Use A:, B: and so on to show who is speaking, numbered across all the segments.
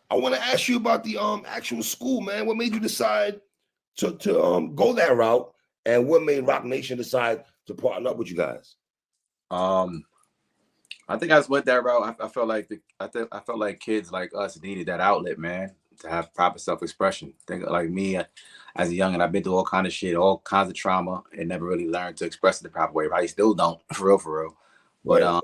A: I want to ask you about the actual school, man. What made you decide to go that route, and what made Rock Nation decide to partner up with you guys?
B: Um, I think I just went that route. I felt like I felt like kids like us needed that outlet, man, to have proper self-expression. Think like me as a young, and I've been through all kind of shit, all kinds of trauma, and never really learned to express it the proper way. Right? Still don't, for real, for real. But
A: Right.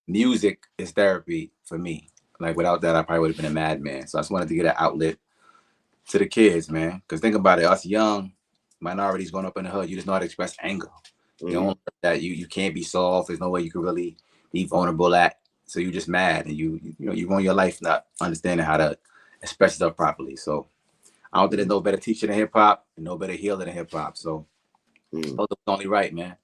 B: music is therapy for me. Like without that, I probably would have been a madman. So I just wanted to get an outlet to the kids, man. Because think about it, us young minorities growing up in the hood, you just know how to express anger. You don't learn that you can't be soft. There's no way you can really be vulnerable at. So you're just mad, and you run your life not understanding how to express yourself properly. So I don't think there's no better teacher than hip hop and no better healer than hip hop. So both was only right, man.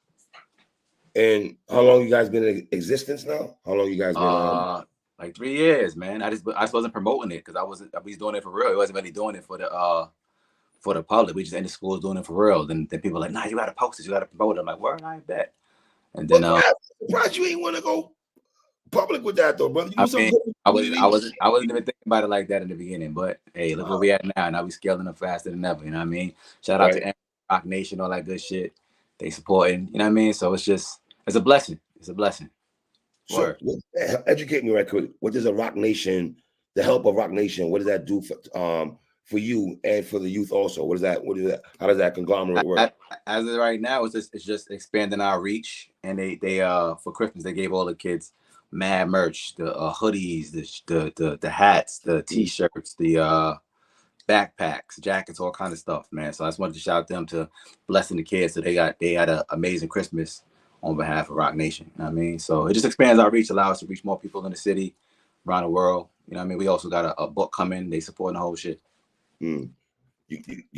A: And how long you guys been in existence now? How long you guys been?
B: Like 3 years, man. I just wasn't promoting it because I was doing it for real. I wasn't really doing it for the public. We just in the schools doing it for real. Then people like, nah, you gotta post it, you gotta promote it. I'm like, word, I bet. And then
A: Surprised you ain't want to go public with that though, brother. You
B: I
A: do something
B: mean,
A: good
B: I
A: for the
B: wasn't even thinking about it like that in the beginning. But hey, look where we at now. Now we scaling up faster than ever. You know what I mean? Shout out to Rock Nation, all that good shit. They supporting. You know what I mean? So it's a blessing. It's a blessing.
A: So educate me right quick. What does a Rock Nation, the help of Rock Nation, what does that do for you and for the youth also? What is that? How does that conglomerate work?
B: As of right now, it's just expanding our reach. And they for Christmas they gave all the kids mad merch, the hoodies, the hats, the t-shirts, the backpacks, jackets, all kind of stuff, man. So I just wanted to shout them to blessing the kids. So they had an amazing Christmas on behalf of Rock Nation. You know what I mean? So it just expands our reach, allows us to reach more people in the city, around the world. You know what I mean? We also got a book coming. They supporting the whole shit.
A: You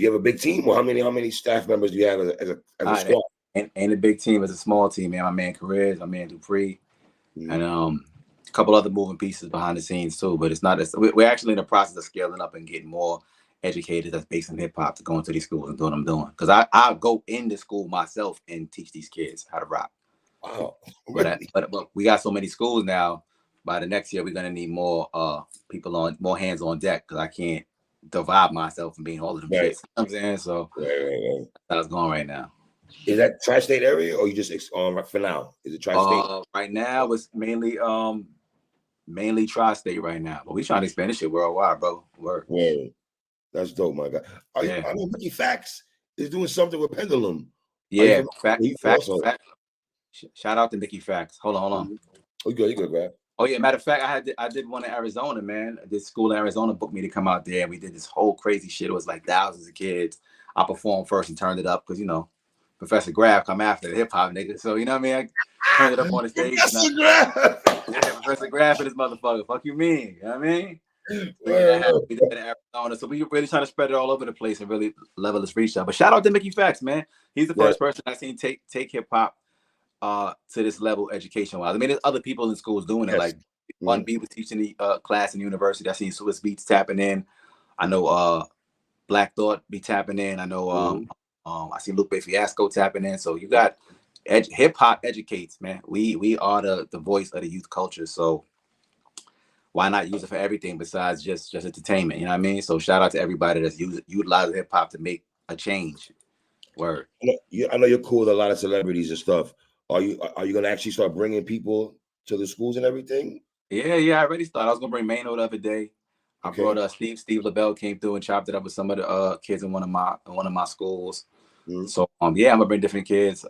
A: have a big team? Well, how many staff members do you have as a squad?
B: And a big team, as a small team, man. My man Carriz, my man Dupree, and a couple other moving pieces behind the scenes too. But it's not. We're actually in the process of scaling up and getting more educated that's based in hip hop to go into these schools and do what I'm doing. Because I go into school myself and teach these kids how to rock.
A: Wow. Really?
B: But we got so many schools now. By the next year, we're gonna need more more hands on deck because I can't divide myself from being all of them shits. You know what I'm saying? So that's how it's going right now.
A: Is that tri-state area or you just for now? Is it tri-state?
B: Right now it's mainly tri-state right now, but we trying to expand this shit worldwide, bro. Word.
A: That's dope, my guy. I know Mickey Facts is doing something with Pendulum.
B: Yeah, fact. Shout out to Mickey Facts. Hold on.
A: Oh, you good, Grafh.
B: Oh yeah, matter of fact, I did one in Arizona, man. This school in Arizona booked me to come out there, and we did this whole crazy shit. It was like thousands of kids. I performed first and turned it up because Professor Grafh come after the hip hop nigga. So you know what I mean? I turned it up on the stage.
A: Professor Grafh.
B: Yeah, Professor Grafh and this motherfucker. Fuck you mean? You know what I mean? We did it in Arizona. So we really trying to spread it all over the place and really level this reach out. But shout out to Mickey Facts, man. He's the first person I seen take hip hop to this level education wise. I mean, there's other people in schools doing it. Like One B was teaching the class in university. I seen Swiss Beats tapping in. I know Black Thought be tapping in. I know I see Lupe Fiasco tapping in. So you got hip hop educates, man. We are the voice of the youth culture. So why not use it for everything besides just entertainment? You know what I mean? So shout out to everybody that's utilizing hip hop to make a change. Word.
A: I know you're cool with a lot of celebrities and stuff. Are you gonna actually start bringing people to the schools and everything?
B: Yeah. I already started. I was gonna bring Mano the other day. I brought Steve LaBelle came through and chopped it up with some of the kids in one of my schools. So I'm gonna bring different kids.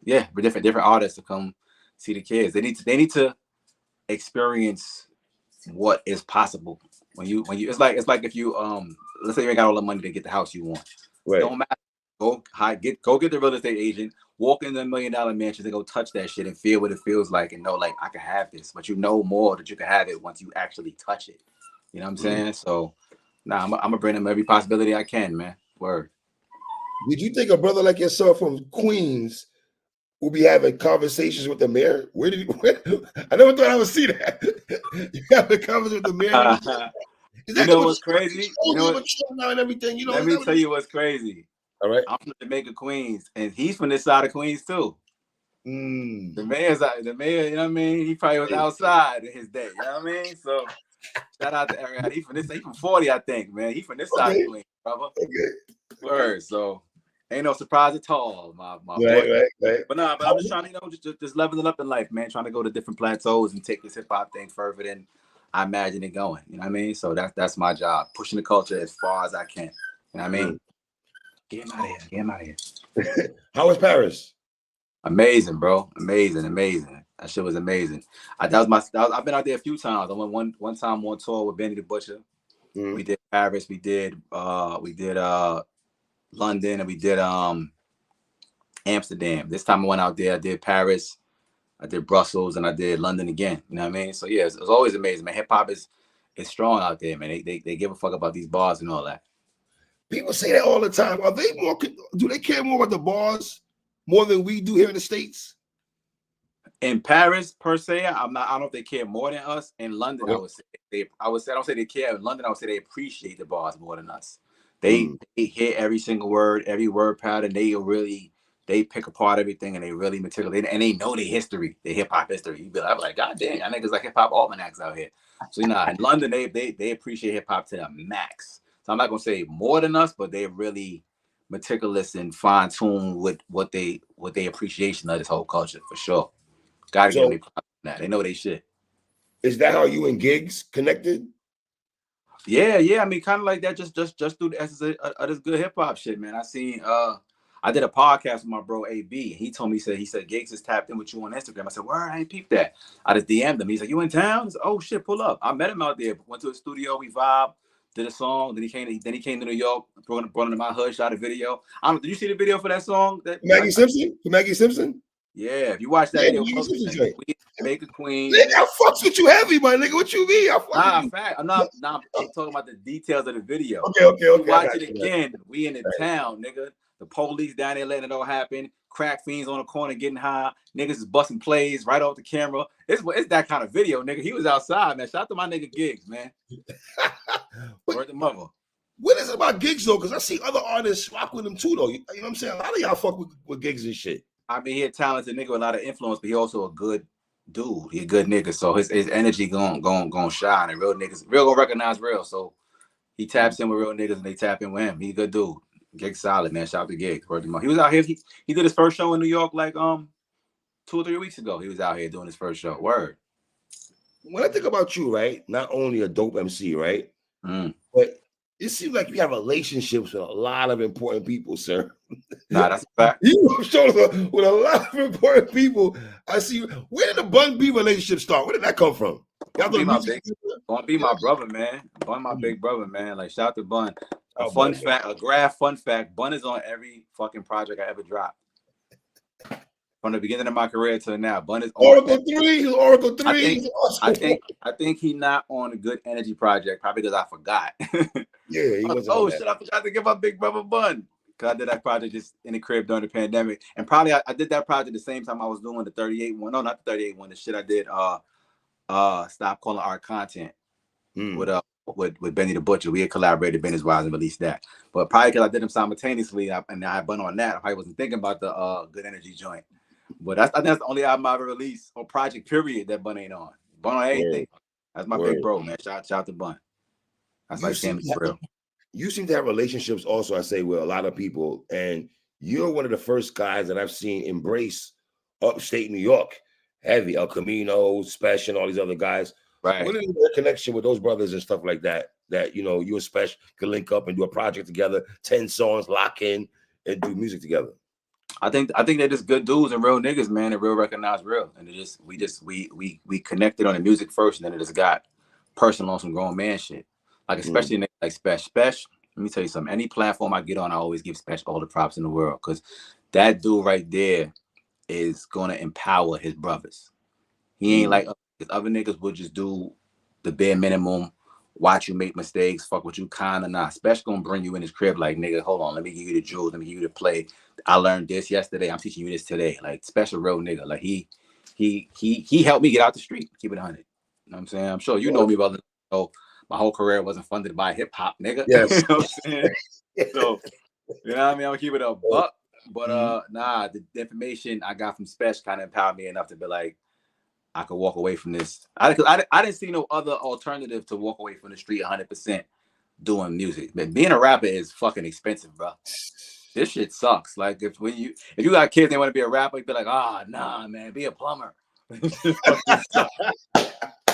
B: Different artists to come see the kids. They need to experience what is possible when you it's like if you let's say you ain't got all the money to get the house you want. Right. Don't matter. Go get the real estate agent, walk in the $1 million mansion and go touch that shit and feel what it feels like and know like I can have this. But you know more that you can have it once you actually touch it. You know what I'm saying? So I'm gonna bring them every possibility I can, man. Word.
A: Did you think a brother like yourself from Queens will be having conversations with the mayor? I never thought I would see that. You having conversations with the mayor?
B: You know what's crazy? You know what?
A: And everything.
B: Let me tell you what's crazy.
A: All right.
B: I'm from Jamaica, Queens, and he's from this side of Queens too. The mayor, you know what I mean? He probably was outside in his day, you know what I mean? So Shout out to Ariana. He from 40, I think, man. He from this side of Queens, brother.
A: Okay.
B: Word. So ain't no surprise at all, my
A: Right,
B: boy.
A: right.
B: But I'm just trying to, just leveling up in life, man. Trying to go to different plateaus and take this hip hop thing further than I imagine it going. You know what I mean? So that's my job, pushing the culture as far as I can. You know what I mean? Get him out of here. Get him out of here.
A: How was Paris?
B: Amazing, bro. Amazing. That shit was amazing. I've been out there a few times. I went one time on tour with Benny the Butcher. We did Paris. We did London, and we did Amsterdam. This time I went out there. I did Paris. I did Brussels, and I did London again. You know what I mean? So yeah, it was always amazing, man. Hip hop is strong out there, man. They give a fuck about these bars and all that.
A: People say that all the time. Are they more? Do they care more about the bars more than we do here in the States?
B: In Paris, per se, I don't know if they care more than us. In London, I don't say they care. In London, I would say they appreciate the bars more than us. They hear every single word, every word pattern. They pick apart everything, and they really meticulous. And they know their history, their hip hop history. You be like, God damn, y'all niggas like hip hop almanacs out here. So in London, they appreciate hip hop to the max. So I'm not gonna say more than us, but they're really meticulous and fine tuned with what they appreciation of this whole culture for sure. Gotta give me that. They know they shit.
A: Is that how you and Gigs connected?
B: Yeah. I mean, kind of like that. Just through the essence of this good hip hop shit, man. I did a podcast with my bro AB. He told me, he said Gigs is tapped in with you on Instagram. I said, word, I ain't peeped that. I just DM'd him. He's like, you in town? Said, oh shit, pull up. I met him out there. Went to a studio. We vibed. Did a song. Then he came to New York. Brought him to my hood. Shot a video. Did you see the video for that song?
A: Maggie Simpson.
B: Yeah, if you watch that video, we make a queen.
A: Nigga, I fucks with you heavy, my nigga. What you mean?
B: I'm talking about the details of the video.
A: Okay.
B: Watch it again. We in the town, nigga. The police down there letting it all happen. Crack fiends on the corner getting high. Niggas is busting plays right off the camera. It's that kind of video, nigga. He was outside, man. Shout out to my nigga Gigs, man. Word the mother.
A: What is it about Gigs though? Because I see other artists rock with him too, though. You know what I'm saying? A lot of y'all fuck with Gigs and shit.
B: I mean, he a talented nigga with a lot of influence, but he also a good dude. He a good nigga, so his energy gon' shine, and real niggas gonna recognize real. So he taps in with real niggas, and they tap in with him. He a good dude. Gigs solid, man. Shout out to Gigs. He was out here. He did his first show in New York like 2 or 3 weeks ago. He was out here doing his first show. Word.
A: When I think about you, right, not only a dope MC, right, but it seems like you have relationships with a lot of important people, sir.
B: Nah, that's a fact.
A: You showed with a lot of important people. I see. Where did the Bun B relationship start? Where did that come from?
B: Gonna be my brother, man. Bun, my big brother, man. Like, shout out to Bun. A Grafh fun fact. Bun is on every fucking project I ever dropped. From the beginning of my career to now, Bun is on
A: Oracle 3.
B: I think he not on a Good Energy project, probably because I forgot.
A: Yeah, he was.
B: Oh shit, I forgot to give my big brother Bun. Cause I did that project just in the crib during the pandemic. And probably I did that project the same time I was doing the 38 one. No, not the 38 one. The shit I did Stop Calling Our Content with Benny the Butcher. We had collaborated Benny's Wise and released that. But probably because I did them simultaneously and I bun on that. I probably wasn't thinking about the Good Energy joint. But I think that's the only album I ever released or project period that Bun ain't on. Bun on anything. That's my big bro, man. Shout out to Bun. That's like saying it's real.
A: You seem to have relationships also, I say, with a lot of people. And you're one of the first guys that I've seen embrace upstate New York. Heavy, El Camino, Spesh, and all these other guys.
B: Right.
A: What is your connection with those brothers and stuff like that? That, you know, you and Spesh can link up and do a project together, 10 songs, lock in, and do music together.
B: I think they're just good dudes and real niggas, man, and real recognize real. And we connected on the music first, and then it just got personal on some grown man shit. Like especially like Spesh. Spesh, let me tell you something. Any platform I get on, I always give Spesh all the props in the world. Because that dude right there is gonna empower his brothers. He ain't like other niggas would just do the bare minimum, watch you make mistakes, fuck with you kind of not. Spesh gonna bring you in his crib like, nigga, hold on, let me give you the jewels, let me give you the play. I learned this yesterday, I'm teaching you this today. Like Spesh a real nigga. Like he helped me get out the street, keep it 100. You know what I'm saying? I'm sure you know me, brother. So my whole career wasn't funded by hip hop, nigga.
A: Yes.
B: You know what I'm saying? So, you know what I mean? I'm gonna keep it a buck. But nah, the information I got from Spesh kind of empowered me enough to be like, I could walk away from this. I didn't see no other alternative to walk away from the street 100% doing music. But being a rapper is fucking expensive, bro. This shit sucks. Like if you got kids they want to be a rapper, you be like, nah, man, be a plumber.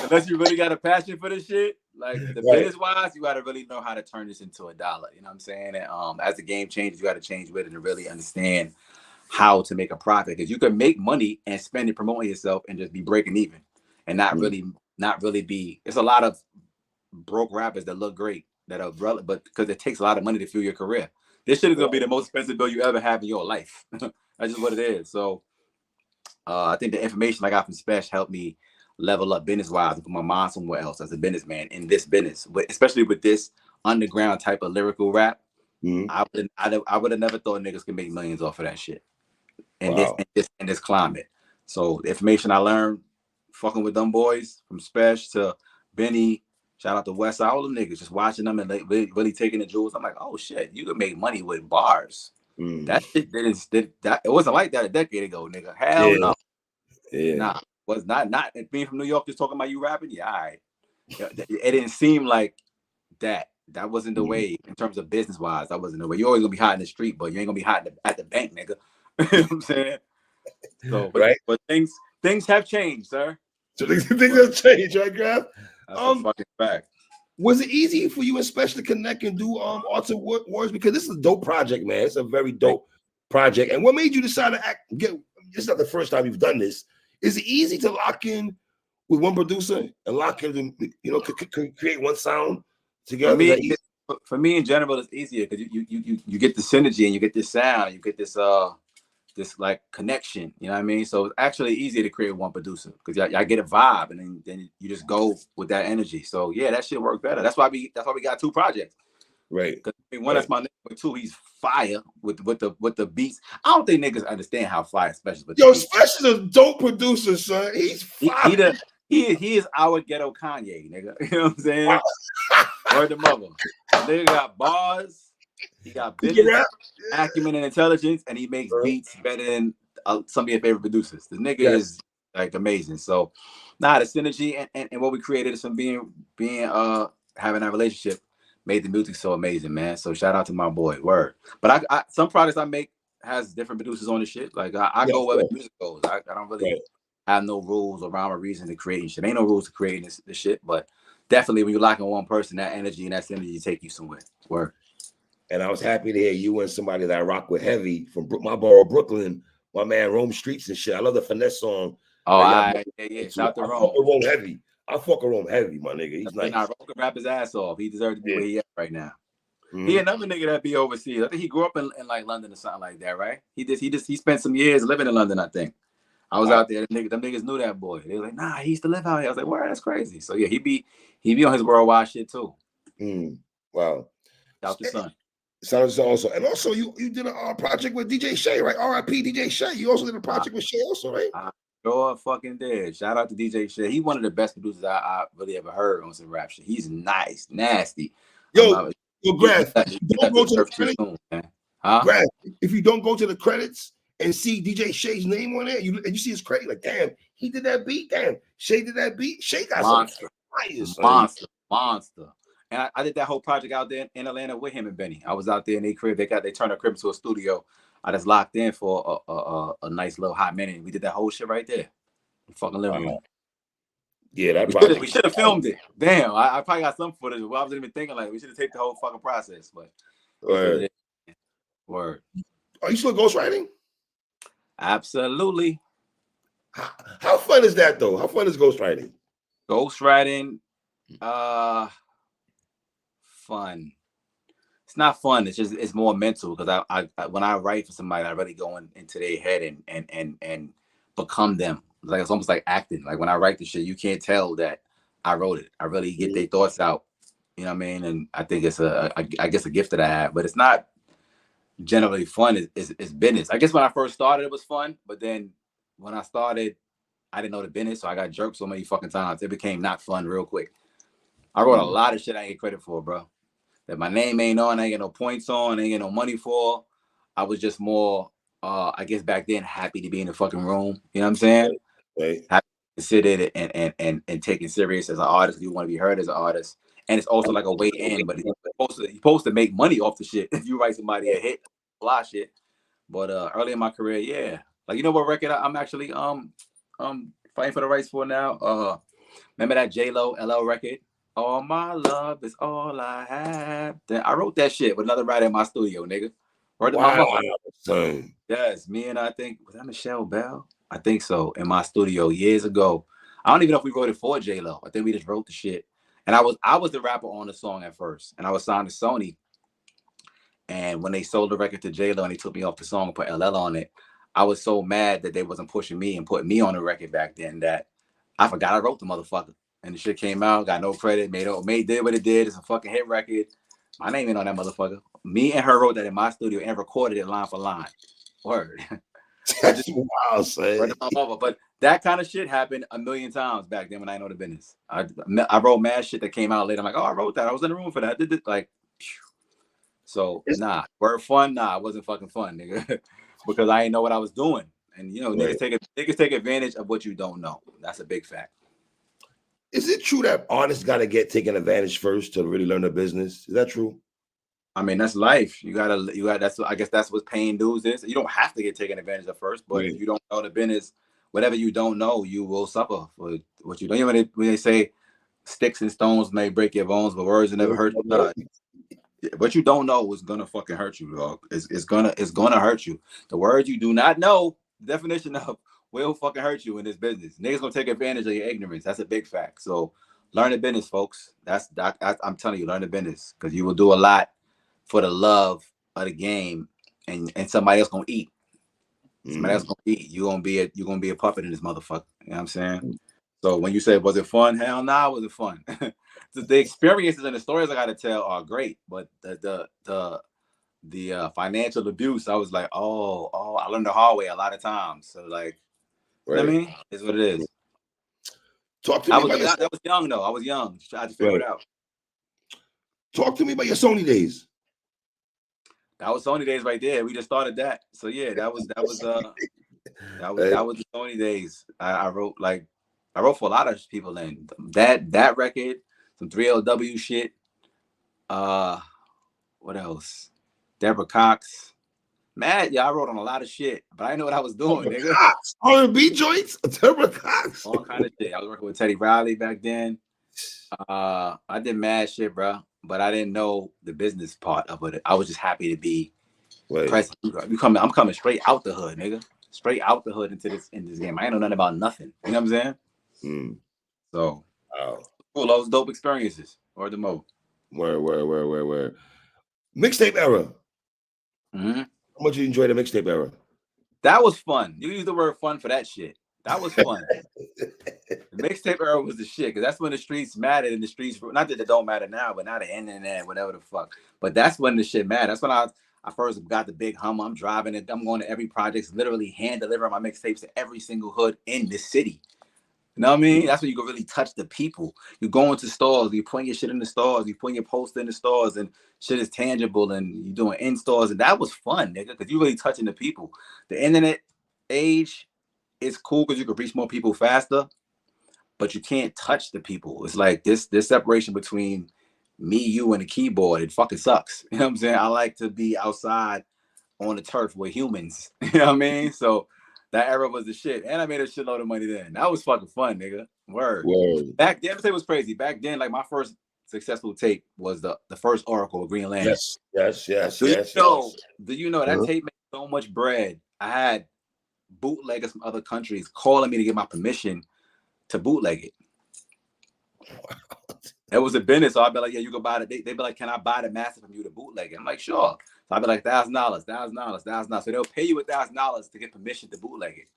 B: Unless you really got a passion for this shit, like the business wise, you got to really know how to turn this into a dollar. You know what I'm saying? And as the game changes, you got to change with it and really understand how to make a profit, because you can make money and spend it promoting yourself and just be breaking even and not really be. It's a lot of broke rappers that look great that are relevant, but because it takes a lot of money to fuel your career. This shit is gonna be the most expensive bill you ever have in your life. That's just what it is. So I think the information I got from Spesh helped me level up business wise and put my mind somewhere else as a businessman in this business, especially with this underground type of lyrical rap. I would have never thought niggas could make millions off of that shit in this climate. So the information I learned fucking with them boys, from Spesh to Benny, shout out to West, all them niggas, just watching them and really taking the jewels. I'm like, oh shit, you can make money with bars. That shit it wasn't like that a decade ago, nigga. Hell no. Yeah. Nah, was not being from New York just talking about you rapping. Yeah, all right. It didn't seem like that. That wasn't the way in terms of business wise. That wasn't the way. You're always gonna be hot in the street, but you ain't gonna be hot at the bank, nigga. You know what I'm saying? So, but things have changed, sir.
A: So things have changed, right, Grafh?
B: That's a fucking fact.
A: Was it easy for you, especially to connect and do Arts of Wars? Because this is a dope project, man. It's a very dope project. And what made you decide to this is not the first time you've done this. Is it easy to lock in with one producer and lock in, create one sound together?
B: For me in general, it's easier because you get the synergy and you get this sound, you get this like connection, you know what I mean? So it's actually easier to create one producer because y'all get a vibe and then you just go with that energy. So yeah, that shit work better. That's why we got two projects.
A: Right.
B: Because one that's my nigga, but two, he's fire with the beats. I don't think niggas understand how fire Spesh is.
A: Yo, Spesh is a dope producer, son. He's fire.
B: He is our ghetto Kanye, nigga. You know what I'm saying? Word the mother. Nigga got bars. He got business acumen and intelligence, and he makes beats better than some of your favorite producers. The nigga is like amazing. So, the synergy and what we created is from being having that relationship made the music so amazing, man. So shout out to my boy. Word. But I some projects I make has different producers on the shit. Like I go where the music goes. I don't really have no rules or rhyme or reason to creating shit. Ain't no rules to creating this shit, but definitely when you lock in one person, that energy and that synergy take you somewhere. Word.
A: And I was happy to hear you and somebody that I rock with heavy from my borough, Brooklyn, my man Rome Streets and shit. I love the finesse song.
B: Oh, yeah. Shout out to Rome.
A: Rome heavy. I fuck with Rome heavy, my nigga. He's nice.
B: Rome can rap his ass off. He deserves to be where he at right now. He another nigga that be overseas. I think he grew up in like London or something like that, right? He spent some years living in London, I think. I was out there. Them niggas knew that boy. They were like, nah, he used to live out here. I was like, word, that's crazy. So yeah, he be on his worldwide shit too.
A: Wow.
B: Shout out to son.
A: Sounds also, and also you did a project with DJ Shay, right? R.I.P. DJ Shay. You also did a project with Shay, also, right?
B: I sure fucking did. Shout out to DJ Shay. He's one of the best producers I really ever heard on some rap shit. He's nice, nasty.
A: Yo, Grafh, don't go to the credits. Grafh, if you don't go to the credits and see DJ Shay's name on there, and you see his credit, like, damn, he did that beat. Damn, Shay did that beat. Shay got
B: monster. And I did that whole project out there in Atlanta with him and Benny. I was out there in their crib. They turned their crib into a studio. I just locked in for a nice little hot minute. We did that whole shit right there. Fucking living room.
A: Yeah, that project.
B: We should have filmed it. Damn, I probably got some footage. Well, I wasn't even thinking like we should have taken the whole fucking process. But
A: Word. Are you still ghostwriting?
B: Absolutely.
A: How fun is that though? How fun is ghostwriting?
B: Ghostwriting, fun. It's not fun. It's more mental because I when I write for somebody, I really go into their head and become them. Like it's almost like acting. Like when I write the shit, you can't tell that I wrote it. I really get their thoughts out. You know what I mean? And I think it's I guess a gift that I have, but it's not generally fun. It's business. I guess when I first started, it was fun, but then when I started, I didn't know the business, so I got jerked so many fucking times. It became not fun real quick. I wrote a lot of shit I ain't get credit for, bro. That my name ain't on, I ain't get no points on, I ain't get no money for. I was just more, I guess back then, happy to be in the fucking room. You know what I'm saying?
A: Right.
B: Happy considered and taken serious as an artist. You want to be heard as an artist, and it's also like a way in. But you're supposed to make money off the shit. If you write somebody a hit, fly shit. But early in my career, yeah, like you know what record I'm actually fighting for the rights for now. Remember that J-Lo LL record? All my love is all I have. Then I wrote that shit with another writer in my studio, nigga. Word to my mother.
A: Son.
B: Yes, me and I think was that Michelle Bell? I think so. In my studio years ago. I don't even know if we wrote it for J-Lo. I think we just wrote the shit. And I was the rapper on the song at first, and I was signed to Sony. And when they sold the record to J-Lo and they took me off the song and put LL on it, I was so mad that they wasn't pushing me and putting me on the record back then that I forgot I wrote the motherfucker. And the shit came out, got no credit, made did what it did. It's a fucking hit record. My name ain't on that motherfucker. Me and her wrote that in my studio and recorded it line for line. Word.
A: That's wild, son.
B: But that kind of shit happened a million times back then when I didn't know the business. I wrote mad shit that came out later. I'm like, oh, I wrote that. I was in the room for that. Did it like, so nah. Word fun? Nah, it wasn't fucking fun, nigga. Because I didn't know what I was doing. And you know,
A: Right.
B: niggas take advantage of what you don't know. That's a big fact.
A: Is it true that artists got to get taken advantage first to really learn the business? Is that true?
B: I mean, that's life. You got that's, I guess that's what paying dues is. You don't have to get taken advantage of first, but if you don't know the business, whatever you don't know, you will suffer for what you don't. Even when they say sticks and stones may break your bones, but words will never hurt you. What you don't know is gonna fucking hurt you, dog. It's gonna hurt you. The words you do not know, the definition of, will fucking hurt you in this business. Niggas gonna take advantage of your ignorance. That's a big fact. So learn the business, folks. I'm telling you, learn the business because you will do a lot for the love of the game, and somebody else gonna eat. Somebody else gonna eat. You're gonna be a puppet in this motherfucker. You know what I'm saying? So when you say, was it fun? Hell nah, was it fun? The experiences and the stories I gotta tell are great, but the financial abuse, I was like, oh, I learned the hard way a lot of times. So like, you know what I mean, it's what it is.
A: Talk to me about your...
B: That was young though. I was young. Tried to figure it out.
A: Talk to me about your Sony days.
B: That was Sony days right there. We just started that. So yeah, that was the Sony days. I wrote for a lot of people then. That record, some 3LW shit. What else? Deborah Cox. Mad, yeah, I wrote on a lot of shit, but I didn't know what I was doing, nigga.
A: R&B joints? Deborah Cox.
B: All kind of shit. I was working with Teddy Riley back then. I did mad shit, bro, but I didn't know the business part of it. I was just happy to be present. I'm coming straight out the hood, nigga. Straight out the hood in this game. I ain't know nothing about nothing. You know what I'm saying? So, cool. Those dope experiences. Or the mo.
A: Where? Mixtape Era. How much you enjoy the Mixtape Era?
B: That was fun. You use the word fun for that shit. That was fun. The Mixtape Era was the shit, because that's when the streets mattered, and the streets, not that they don't matter now, but now the internet, whatever the fuck. But that's when the shit mattered. That's when I first got the big Hummer. I'm driving it. I'm going to every project, literally hand delivering my mixtapes to every single hood in the city. You know what I mean? That's when you can really touch the people. You go into stores, you putting your shit in the stores, you putting your poster in the stores, and shit is tangible, and you doing in stores, and that was fun, nigga, because you really touching the people. The internet age is cool because you can reach more people faster, but you can't touch the people. It's like this separation between me, you, and the keyboard. It fucking sucks. You know what I'm saying? I like to be outside on the turf with humans. You know what I mean? So that era was the shit. And I made a shitload of money then. That was fucking fun, nigga. Word. Back then, it was crazy. Back then, like my first successful tape was the first Oracle of Green Lantern.
A: Yes.
B: Do you know that tape made so much bread? I had bootleggers from other countries calling me to get my permission to bootleg it. It was a business, so I'd be like, yeah, you can buy it. They'd be like, can I buy the master from you to bootleg it? I'm like, sure. So I'd be like, $1,000. So they'll pay you $1,000 to get permission to bootleg it.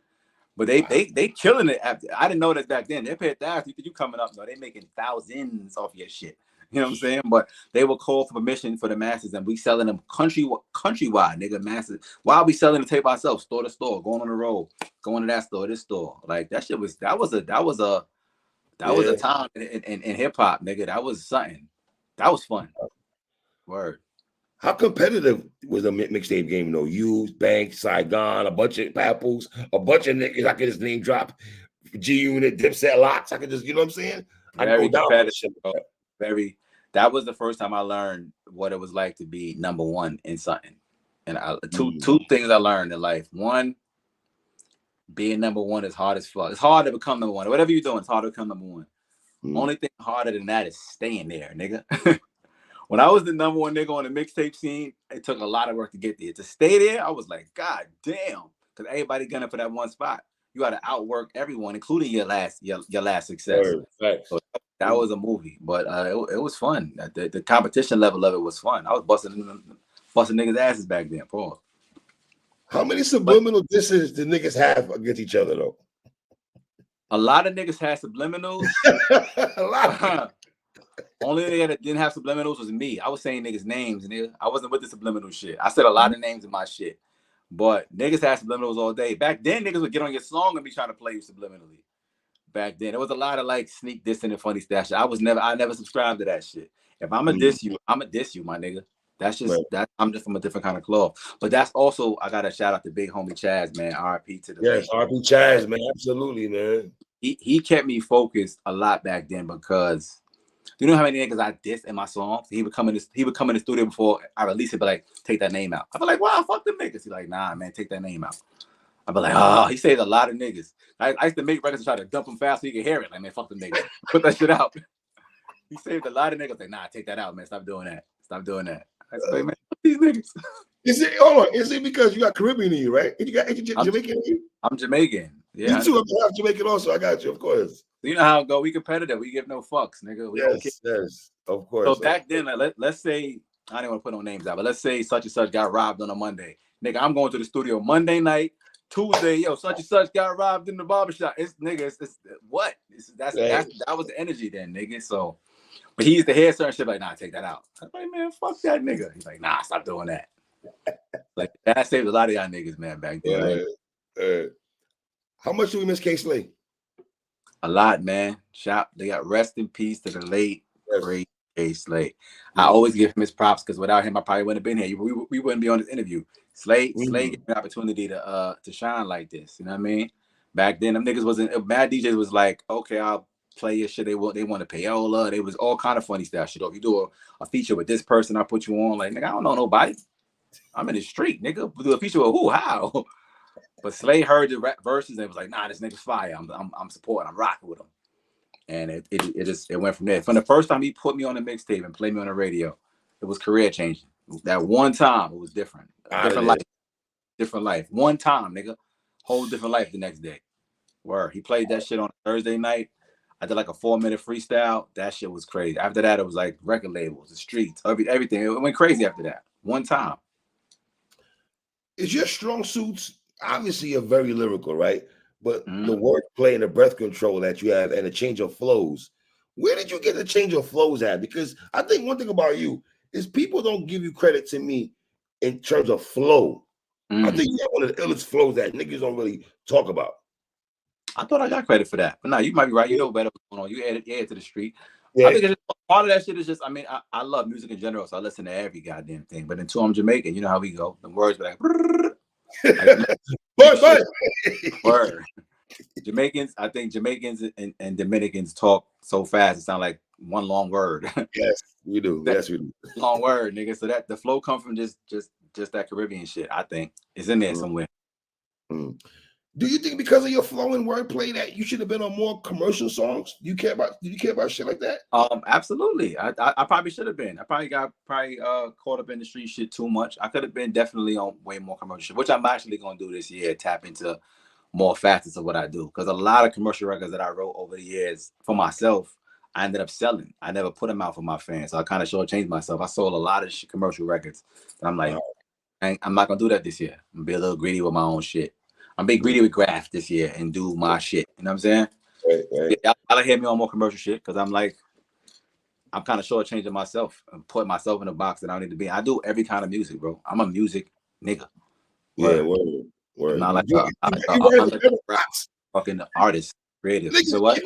B: But they killing it. I didn't know that back then. They paid $1,000. You coming up, no, they making thousands off your shit. You know what I'm saying? But they will call for permission for the masses, and we selling them countrywide, nigga, masses. Why we selling the tape ourselves, store to store, going on the road, going to that store, this store. Like that shit was that was a time in hip hop, nigga. That was something. That was fun. Word.
A: How competitive was the mixtape game, though? You, Bank, Saigon, a bunch of Papples, a bunch of niggas. I get his name drop. G Unit, Dipset, Locks. I could just, you know what I'm saying? I
B: Very
A: go down
B: competitive.
A: shit.
B: Very. That was the first time I learned what it was like to be number one in something. And two things I learned in life. One, being number one is hard as fuck. It's hard to become number one. Whatever you're doing, it's hard to become number one. Only thing harder than that is staying there, nigga. When I was the number one nigga on the mixtape scene, it took a lot of work to get there. To stay there, I was like, God damn. Because everybody gunning for that one spot. You got to outwork everyone, including your last success. So that was a movie, but it was fun. The competition level of it was fun. I was busting niggas' asses back then, Paul.
A: How many subliminal disses did niggas have against each other, though?
B: A lot of niggas had subliminals.
A: A lot.
B: Only nigga that didn't have subliminals was me. I was saying niggas' names, nigga. I wasn't with the subliminal shit. I said a lot of names in my shit. But niggas had subliminals all day. Back then, niggas would get on your song and be trying to play you subliminally. Back then, there was a lot of like sneak dissing and funny stuff. I never subscribed to that shit. If I'm a diss you, I'm a diss you, my nigga. That's just that. I'm just from a different kind of cloth. But that's also, I got to shout out to big homie Chaz, man. RP to the
A: yes, RP Chaz, man. Absolutely, man.
B: He kept me focused a lot back then because you know how many niggas I dissed in my songs? He would come in the studio before I release it, but like, take that name out. I'd be like, wow, fuck them niggas. He's like, nah, man, take that name out. I'd be like, oh, he saved a lot of niggas. I used to make records and try to dump them fast so you can hear it. Like, man, fuck them niggas. Put that shit out. He saved a lot of niggas. Like, nah, take that out, man. Stop doing that. Stop doing that. I say, man, fuck these niggas.
A: Hold on. Is it because you got Caribbean in you, right? You got Jamaican in you?
B: I'm Jamaican. Yeah.
A: Me too. I'm half Jamaican also. I got you, of course.
B: You know how it go. We competitive. We give no fucks, nigga.
A: Yes, of course.
B: So back then, like, let's say, I didn't want to put no names out, but let's say such and such got robbed on a Monday. Nigga, I'm going to the studio Monday night, Tuesday, yo, such and such got robbed in the barbershop. It's what? That was the energy then, nigga. So, but he used to hear certain shit like, nah, take that out. I'm like, man, fuck that nigga. He's like, nah, stop doing that. Like, that saved a lot of y'all niggas, man, back then.
A: How much do we miss K-Slay?
B: A lot, man. They got rest in peace to the late, great K-Slay. I always give him his props because without him, I probably wouldn't have been here. We wouldn't be on this interview. Slay gave me an opportunity to shine like this. You know what I mean? Back then, them niggas wasn't. Mad DJs was like, okay, I'll play your shit. They want a payola. They was all kind of funny stuff. Shit. If you do a feature with this person, I put you on. Like, nigga, I don't know nobody. I'm in the street, nigga. Do a feature with who? How? But Slay heard the rap verses and was like, nah, this nigga's fire. I'm supporting. I'm rocking with him. And it went from there. From the first time he put me on the mixtape and played me on the radio, it was career changing. That one time, it was different. Different life. One time, nigga. Whole different life the next day. Word. He played that shit on Thursday night. I did like a 4-minute freestyle. That shit was crazy. After that, it was like record labels, the streets, everything. It went crazy after that. One time.
A: Is your strong suits, obviously you're very lyrical, right? But the wordplay and the breath control that you have and the change of flows, where did you get the change of flows at? Because I think one thing about you is people don't give you credit to me in terms of flow. I think you have one of the illest flows that niggas don't really talk about.
B: I thought I got credit for that. But no, you might be right. You know better what's going on. You add to the street.
A: Yeah.
B: I think it's just, part of that shit is just, I mean, I love music in general, so I listen to every goddamn thing. But until I'm Jamaican, you know how we go. The words be like, word. Jamaicans, I think Jamaicans and Dominicans talk so fast it sounds like one long word.
A: Yes, we do. Yes, we do.
B: Long word, nigga. So that the flow comes from just that Caribbean shit. I think it's in there somewhere.
A: Do you think because of your flow and wordplay that you should have been on more commercial songs? Do you care about shit like that?
B: Absolutely. I probably should have been. I probably got caught up in the street shit too much. I could have been definitely on way more commercial shit, which I'm actually gonna do this year. Tap into more facets of what I do, because a lot of commercial records that I wrote over the years for myself, I ended up selling. I never put them out for my fans, so I kind of shortchanged myself. I sold a lot of commercial records, and I'm like, I'm not gonna do that this year. I'm gonna be a little greedy with my own shit. I'm being greedy with Grafh this year and do my shit. You know what I'm saying?
A: Right.
B: Yeah, y'all hear me on more commercial shit because I'm kind of shortchanging myself and putting myself in a box that I don't need to be. I do every kind of music, bro. I'm a music nigga.
A: Word.
B: Not like a fucking artist, creative. So what?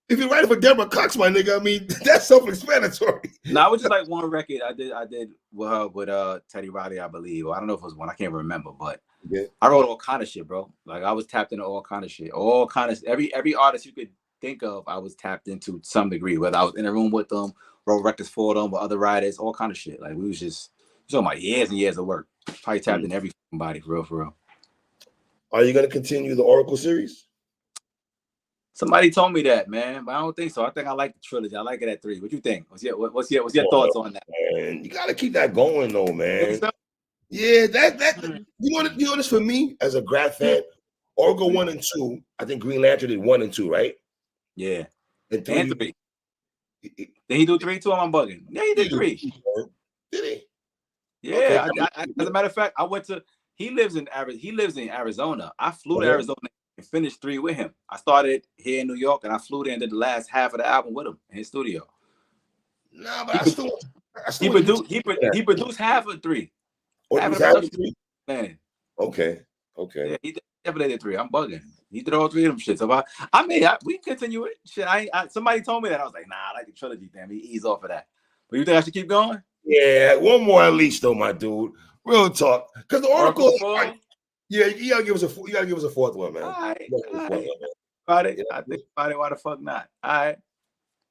A: If you're writing for Deborah Cox, my nigga, I mean, that's self-explanatory.
B: No, I was just like one record I did with her with Teddy Riley, I believe. Or I don't know if it was one. I can't remember, but
A: Yeah.
B: I wrote all kind of shit, bro. Like I was tapped into all kind of shit. All kind of every artist you could think of, I was tapped into to some degree. Whether I was in a room with them, wrote records for them, with other writers, all kind of shit. Like we was talking about years and years of work. Probably tapped in every body for real.
A: Are you gonna continue the Oracle series?
B: Somebody told me that, man, but I don't think so. I think I like the trilogy. I like it at 3. What you think? What's your thoughts on that?
A: Man, you gotta keep that going though, man. Yeah, that you know this for me as a Grafh fan. Oracle 1 and 2. I think Green Lantern did 1 and 2, right?
B: Yeah,
A: and 3.
B: Did he do 3 too? I'm bugging. Yeah, he did 3.
A: Did he?
B: Yeah. Okay. As a matter of fact, I went to. He lives in Arizona. I flew to Arizona and finished 3 with him. I started here in New York and I flew there and did the last half of the album with him in his studio.
A: No, but
B: he produced half of 3.
A: Half of 3?
B: Man.
A: Okay.
B: Yeah, he definitely did 3. I'm bugging. He did all 3 of them shit. So we can continue it. Shit, somebody told me that. I was like, nah, I like the trilogy, damn. He ease off of that. But you think I should keep going?
A: Yeah, one more at least, though, my dude. Real talk. Because the Oracle, yeah, you gotta give us a 4th one, man.
B: All right. I think about it. Why the fuck not? All right.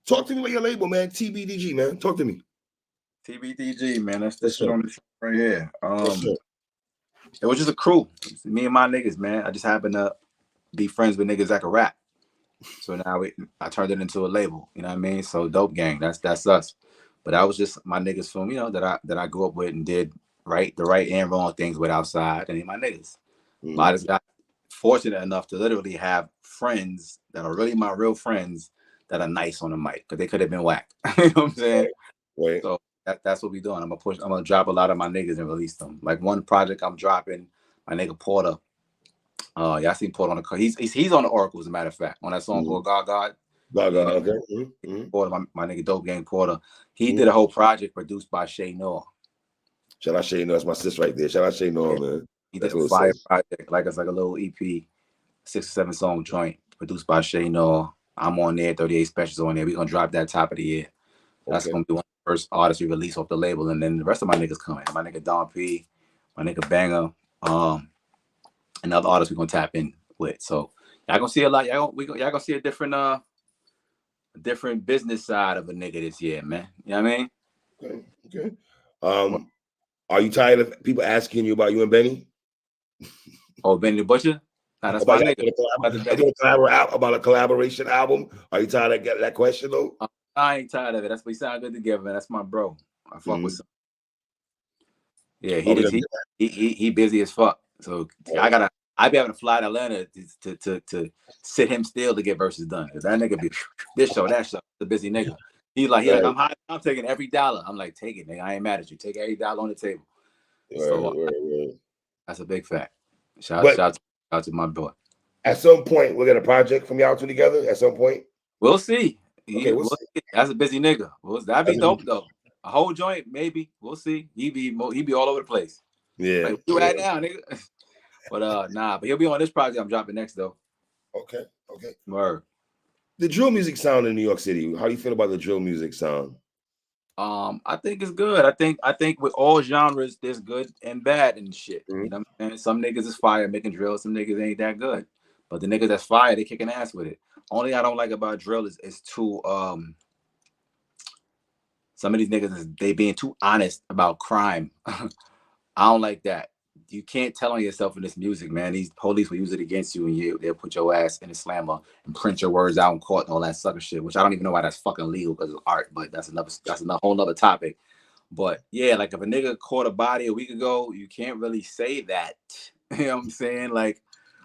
A: Talk to me about your label, man. TBDG, man. Talk to me.
B: TBDG, man. That's this shit on the right here. It was just a crew. Me and my niggas, man. I just happened to be friends with niggas that can rap. So now I turned it into a label. You know what I mean? So Dope Gang. That's us. But I was just my niggas from, you know, that I grew up with and did the right and wrong things with outside, and my niggas. I just got fortunate enough to literally have friends that are really my real friends that are nice on the mic, because they could have been whack. You know what I'm saying?
A: Right.
B: So that's what we doing. I'm gonna drop a lot of my niggas and release them. Like one project I'm dropping, my nigga Porter. Y'all seen Porter on the car. He's on the Oracle, as a matter of fact, on that song called God.
A: Okay.
B: Porter, my nigga Dope Gang Porter. He did a whole project produced by Shay Noah.
A: Shout out Shay Noah. That's my sis right there. Shout out Shay Noah, man.
B: He did a fire project, like it's like a little EP, 6 or 7 song joint produced by Shay Noah. I'm on there, 38 specials on there. We're gonna drop that top of the year. That's gonna be one of the first artists we release off the label, and then the rest of my niggas coming. My nigga Don P, my nigga Banger, and other artists we're gonna tap in with. So y'all gonna see a lot. Y'all gonna see a different business side of a nigga this year, man. You know what I mean?
A: Okay. Are you tired of people asking you about you and Benny?
B: Oh, Benny the Butcher? Nah, that's my nigga.
A: About a collaboration album. Are you tired of getting that question though?
B: I ain't tired of it. We sound good together, man. That's my bro. I fuck with him. Yeah, he busy as fuck. So I be having to fly to Atlanta to sit him still to get verses done. Cause that nigga be this show, that show, the busy nigga. He like I'm taking every dollar. I'm like, take it, nigga. I ain't mad at you. Take every dollar on the table. That's a big fact. Shout out to my boy.
A: At some point, we'll get a project from y'all two together. At some point,
B: we'll see.
A: We'll see.
B: That's a busy nigga. That'd be dope though. A whole joint, maybe. We'll see. He be all over the place.
A: Yeah.
B: Like, you right now, nigga. But but he'll be on this project I'm dropping next though.
A: Okay.
B: Word.
A: The drill music sound in New York City. How do you feel about the drill music sound?
B: I think it's good. I think with all genres, there's good and bad and shit. You know what I'm saying? Some niggas is fire making drill, some niggas ain't that good. But the niggas that's fire, they kicking ass with it. Only thing I don't like about drill is too some of these niggas they being too honest about crime. I don't like that. You can't tell on yourself in this music, man. These police will use it against you, and they'll put your ass in a slammer and print your words out in court and all that sucker shit. Which I don't even know why that's fucking legal because it's art, but that's a whole nother topic. But yeah, like if a nigga caught a body a week ago, you can't really say that. You know what I'm saying? Like,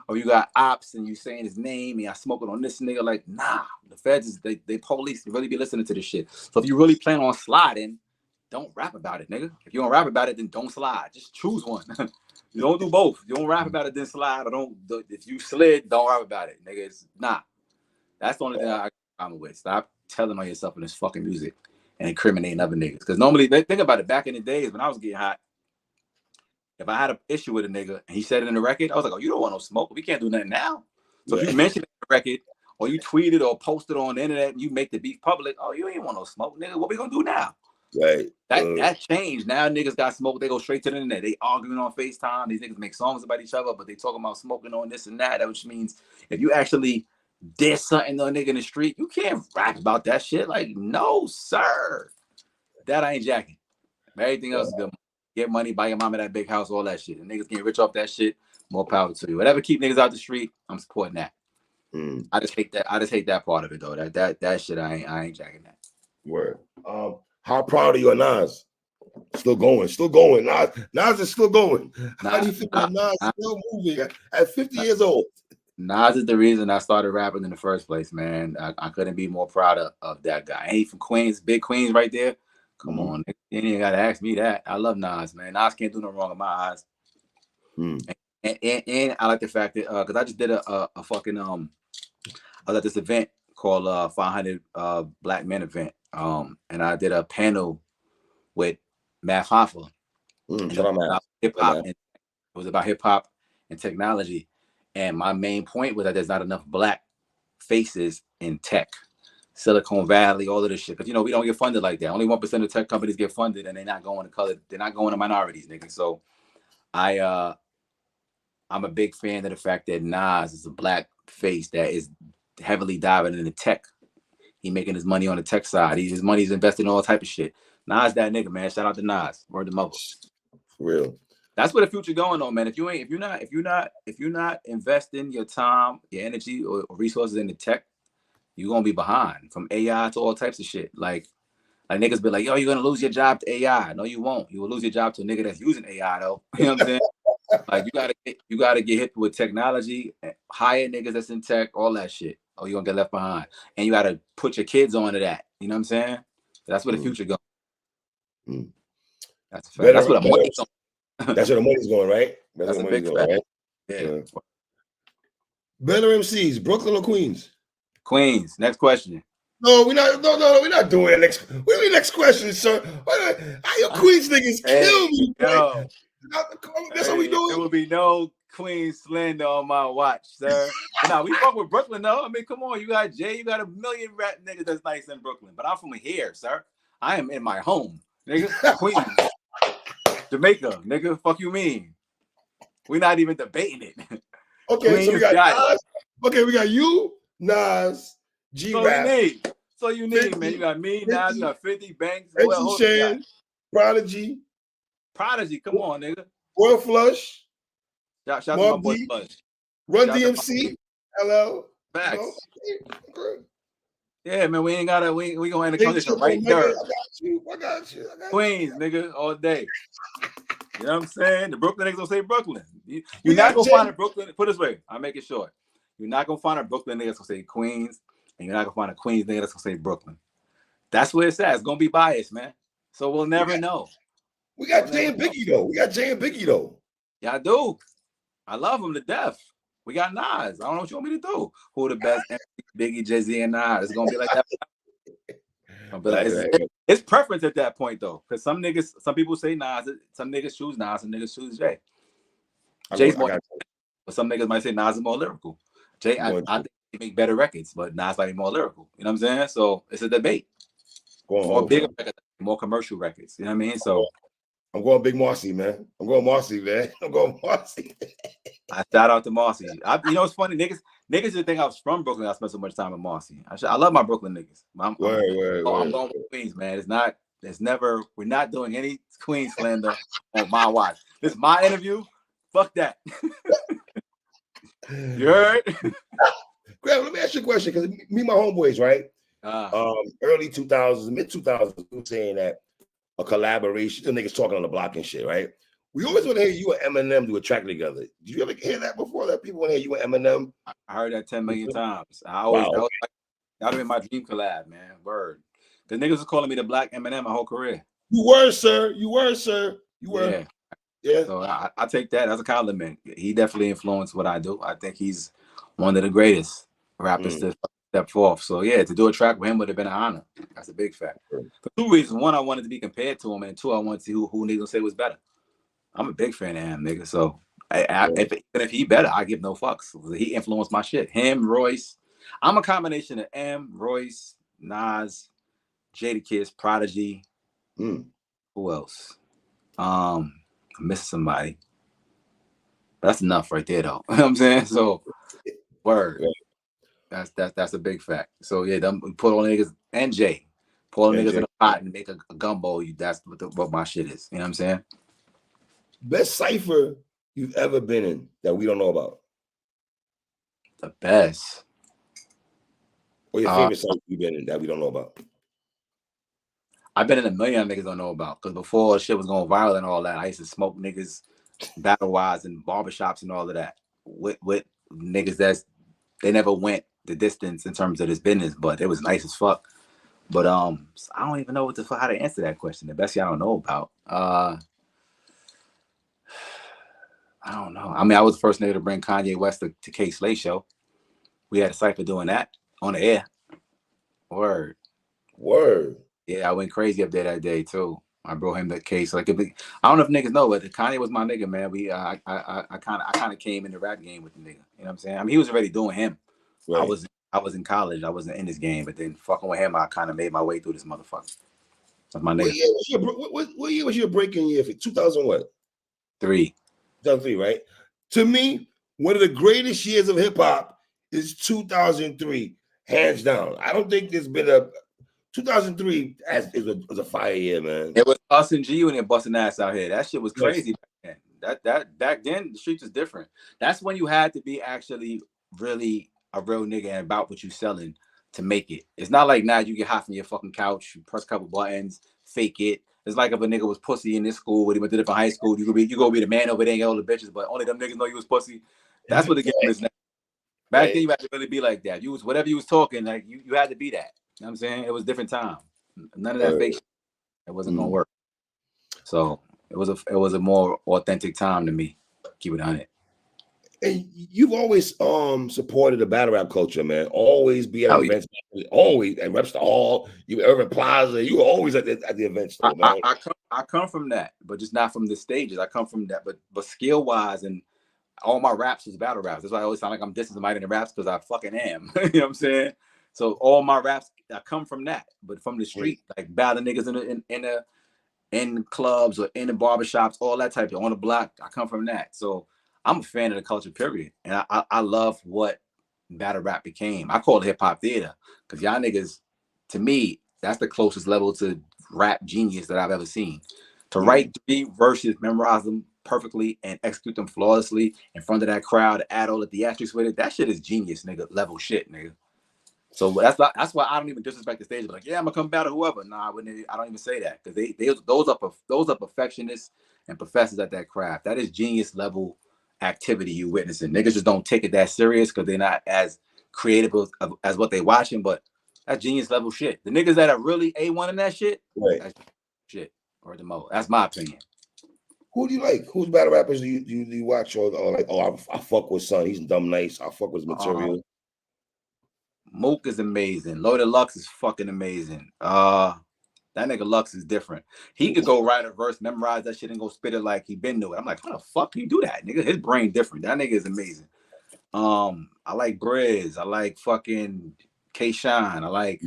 B: or you got ops and you saying his name and I smoking on this nigga. Like, nah, the feds they police really be listening to this shit. So if you really plan on sliding, don't rap about it, nigga. If you don't rap about it, then don't slide. Just choose one. You don't do both. You don't rap about it, then slide. If you slid, don't rap about it, nigga. It's not. That's the only thing I come with. Stop telling on yourself in this fucking music and incriminating other niggas. Because normally, think about it. Back in the days when I was getting hot, if I had an issue with a nigga and he said it in the record, I was like, oh, you don't want no smoke. We can't do nothing now. So if you mention it in the record or you tweeted or posted on the internet and you make the beef public, oh, you ain't want no smoke, nigga. What we gonna do now?
A: Right.
B: That changed. Now niggas got smoke. They go straight to the internet. They arguing on FaceTime. These niggas make songs about each other, but they talking about smoking on this and that. Which means if you actually did something to a nigga in the street, you can't rap about that shit. Like, no, sir. That I ain't jacking. Everything else is good. Get money, buy your mama that big house, all that shit. And niggas getting rich off that shit. More power to you. Whatever keep niggas out the street, I'm supporting that. I just hate that. I just hate that part of it though. That shit, I ain't jacking that.
A: Word. How proud are you of Nas? Still going. Nas is still going. How do you feel that Nas is still moving at 50 years old? Nas
B: is the reason I started rapping in the first place, man. I couldn't be more proud of that guy. Ain't from Queens, big Queens right there. Come on, you ain't gotta ask me that. I love Nas, man. Nas can't do no wrong in my eyes. And I like the fact that because I just did a fucking I was at this event called 500 Black Men event. And I did a panel with Math Hoffa. Hip hop. It was about hip hop and technology. And my main point was that there's not enough Black faces in tech. Silicon Valley, all of this shit. Because we don't get funded like that. Only 1% of tech companies get funded, and they're not going to color. They're not going to minorities, nigga. So I'm a big fan of the fact that Nas is a Black face that is heavily diving into tech. He making his money on the tech side. His money's invested in all type of shit. Nas that nigga, man. Shout out to Nas. Word to mother.
A: For real.
B: That's where the future going on, man. If you're not investing your time, your energy, or resources into tech, you're gonna be behind from AI to all types of shit. Like niggas be like, yo, you're gonna lose your job to AI. No, you won't. You will lose your job to a nigga that's using AI though. You know what I'm saying? Like you gotta get hit with technology, hire niggas that's in tech, all that shit. Or you're gonna get left behind. And you gotta put your kids onto that. You know what I'm saying? That's where the future goes. That's a fact. That's where the money's going.
A: That's where the money's going, right?
B: That's a big fact. Right? Yeah.
A: Better MCs, Brooklyn or Queens?
B: Queens. Next question.
A: No, we're not doing it. Next question, sir. How your Queens niggas kill me, bro? That's what we doing.
B: There will be no Queens slander on my watch, sir. Nah, we fuck with Brooklyn though. I mean, come on, you got Jay, you got a million rap niggas that's nice in Brooklyn, but I'm from here, sir. I am in my home, nigga. Queens, Jamaica, nigga. Fuck you mean? We're not even debating it.
A: Okay, Queens, so we got Nas. Okay, we got you, Nas, G-Rap.
B: So you need, 50, man. You got me, 50, Nas, you got 50 Banks.
A: Shay, Prodigy.
B: Come on, nigga.
A: Royal Flush.
B: Shout out to my boy Flush.
A: Run DMC. Hello.
B: Facts. Yeah, man. We ain't gotta. We gonna end the conversation right there.
A: I got you.
B: Queens, nigga, all day. You know what I'm saying? The Brooklyn niggas gonna say Brooklyn. You're not gonna find a Brooklyn. Put it this way, I'll make it short. You're not gonna find a Brooklyn nigga that's gonna say Queens, and you're not gonna find a Queens nigga that's gonna say Brooklyn. That's where it's at. It's gonna be biased, man. So we'll never know.
A: We got Jay and Biggie though.
B: Yeah, I do. I love them to death. We got Nas. I don't know what you want me to do. Who the best? Biggie, Jay-Z, and Nas. It's gonna be like that. It's preference at that point though, because some people say Nas. Some niggas choose Nas, and niggas choose Jay. Jay's more, but some niggas might say Nas is more lyrical. Jay, I think he make better records, but Nas might be more lyrical. You know what I'm saying? So it's a debate. More bigger records, more commercial records. You know what I mean? So.
A: I'm going Big Marcy, man. I'm going Marcy.
B: I shout out to Marcy. You know, it's funny. Niggas just think I was from Brooklyn. I spent so much time in Marcy. I love my Brooklyn niggas. I'm going with Queens, man. We're not doing any Queens slander on my watch. This is my interview. Fuck that. You heard?
A: Graham, let me ask you a question, because me and my homeboys, right? Early 2000s, mid 2000s, we were saying that a collaboration, the niggas talking on the block and shit, right? We always want to hear you and Eminem do a track together. Did you ever hear that before? That people want to hear you and Eminem?
B: I heard that 10 million times. That would have been my dream collab, man. Word. The niggas was calling me the Black Eminem my whole career.
A: You were, sir. Yeah.
B: So I take that as a compliment. He definitely influenced what I do. I think he's one of the greatest rappers to step forth. So yeah, to do a track with him would have been an honor. That's a big fact. For two reasons. One, I wanted to be compared to him, and two, I wanted to see who niggas gonna say was better. I'm a big fan of him, nigga. So if he better, I give no fucks. He influenced my shit. Him, Royce, I'm a combination of M, Royce, Nas, Jadakiss, Prodigy. Who else? I'm missing somebody. That's enough right there, though. You know what I'm saying? So, word. That's a big fact. So yeah, them put all niggas and Jay, put all niggas in a pot and make a gumbo. That's what my shit is. You know what I'm saying?
A: Best cipher you've ever been in that we don't know about.
B: The best.
A: Or your favorite cipher you've been in that we don't know about.
B: I've been in a million niggas don't know about, because before shit was going viral and all that, I used to smoke niggas battle wise in barbershops and all of that with niggas they never went the distance in terms of this business, but it was nice as fuck. But I don't even know how to answer that question. The best I don't know about. I don't know. I mean, I was the first nigga to bring Kanye West to K Slay show. We had a cipher doing that on the air. Word. Yeah, I went crazy up there that day too. I brought him the case. Like, I don't know if niggas know, but Kanye was my nigga, man. I kind of came in the rap game with the nigga. You know what I'm saying? I mean, he was already doing him. Right. I was in college. I wasn't in this game, but then fucking with him, I kind of made my way through this motherfucker. That's my nigga.
A: What year was your breaking year? 2000 what? 2003, right? To me, one of the greatest years of hip hop is 2003, hands down. I don't think there's been a 2003 was a fire year, man.
B: It was us and G when they busting ass out here. That shit was crazy back then. That back then the streets was different. That's when you had to be actually really a real nigga and about what you selling to make it. It's not like now you get hot from your fucking couch, you press a couple buttons, fake it. It's like if a nigga was pussy in this school when he went to different high school, you go be the man over there and get all the bitches, but only them niggas know you was pussy. That's what the game is now. Back then you had to really be like that. You was whatever you was talking, like you had to be that. You know what I'm saying? It was a different time. None of that fake shit. It wasn't gonna work. So it was a more authentic time to me. Keep it on it.
A: And you've always supported the battle rap culture, man. Always be at events, always at Repstar Hall, you Urban Plaza, you were always at the events, though, man.
B: I come from that, but just not from the stages. I come from that, but skill wise, and all my raps is battle raps. That's why I always sound like I'm dissing somebody in the raps, because I fucking am. You know what I'm saying? So all my raps, I come from that, but from the street, like battle niggas in clubs or in the barbershops, all that type of on the block. I come from that. So I'm a fan of the culture, period. And I love what battle rap became. I call it hip hop theater, because y'all niggas, to me, that's the closest level to rap genius that I've ever seen. To write 3 verses, memorize them perfectly, and execute them flawlessly in front of that crowd, add all the theatrics with it, that shit is genius, nigga, level shit, nigga. So that's why I don't even disrespect the stage. Like, yeah, I'm gonna come battle whoever. Nah, I don't even say that, because those are perfectionists and professors at that craft. That is genius level activity you witnessing. Niggas just don't take it that serious because they're not as creative as what they watching. But that's genius level shit. The niggas that are really A1 in that shit, that's shit or the most. That's my opinion.
A: Who do you like? Whose battle rappers do you watch, or like? Oh, I fuck with Son. He's dumb nice. I fuck with his material.
B: Mook is amazing. Loaded Lux is fucking amazing. That nigga Lux is different. He could go write a verse, memorize that shit, and go spit it like he been to it. I'm like, how the fuck do you do that, nigga? His brain different. That nigga is amazing. I like Briz. I like fucking K-Shine. I like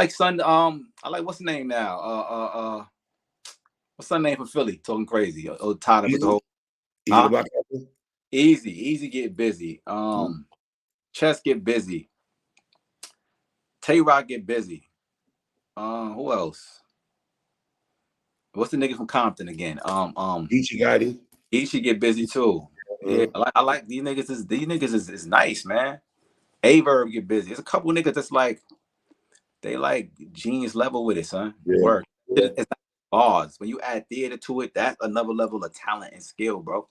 B: Son. I like, what's the name now? What's the name for Philly? Talking crazy. Tied up with the whole. Easy get busy. Chess get busy. Tay-Rock get busy. Who else? What's the nigga from Compton again?
A: Ichi
B: He should get busy too. Yeah, I like these niggas. These niggas is nice, man. Averb get busy. There's a couple niggas that's like, they like genius level with it, son. Work. It's not bars. When you add theater to it, that's another level of talent and skill, bro.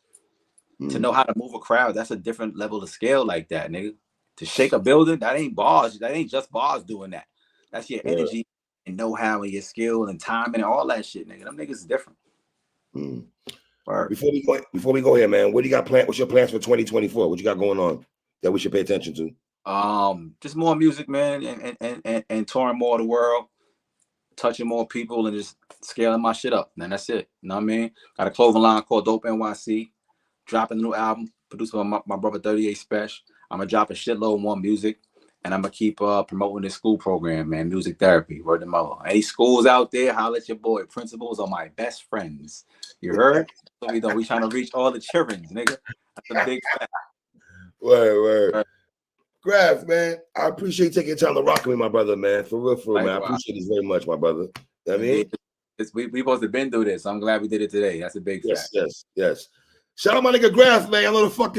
B: To know how to move a crowd, that's a different level of skill like that, nigga. To shake a building, that ain't bars. That ain't just bars doing that. That's your energy and know-how and your skill and timing and all that shit, nigga. Them niggas is different.
A: Before we go here, man, what do you got planned? What's your plans for 2024? What you got going on that we should pay attention to?
B: Just more music, man, and touring more of the world, touching more people, and just scaling my shit up. Man, that's it. You know what I mean? Got a clothing line called Dope NYC. Dropping a new album produced by my brother 38 Special. I'm gonna drop a shitload more music, and I'm gonna keep promoting this school program, man. Music therapy, word of mouth. Any schools out there, holla at your boy. Principals are my best friends. You heard? So we trying to reach all the children, nigga. That's a big fact.
A: Word. Grafh, man, I appreciate you taking time to rock with me, my brother, man. For real, man. I appreciate this very much, my brother. You know what I mean?
B: We supposed to been through this. So I'm glad we did it today. That's a big fact.
A: Yes. Shout out my nigga Grafh, man. I know the fucking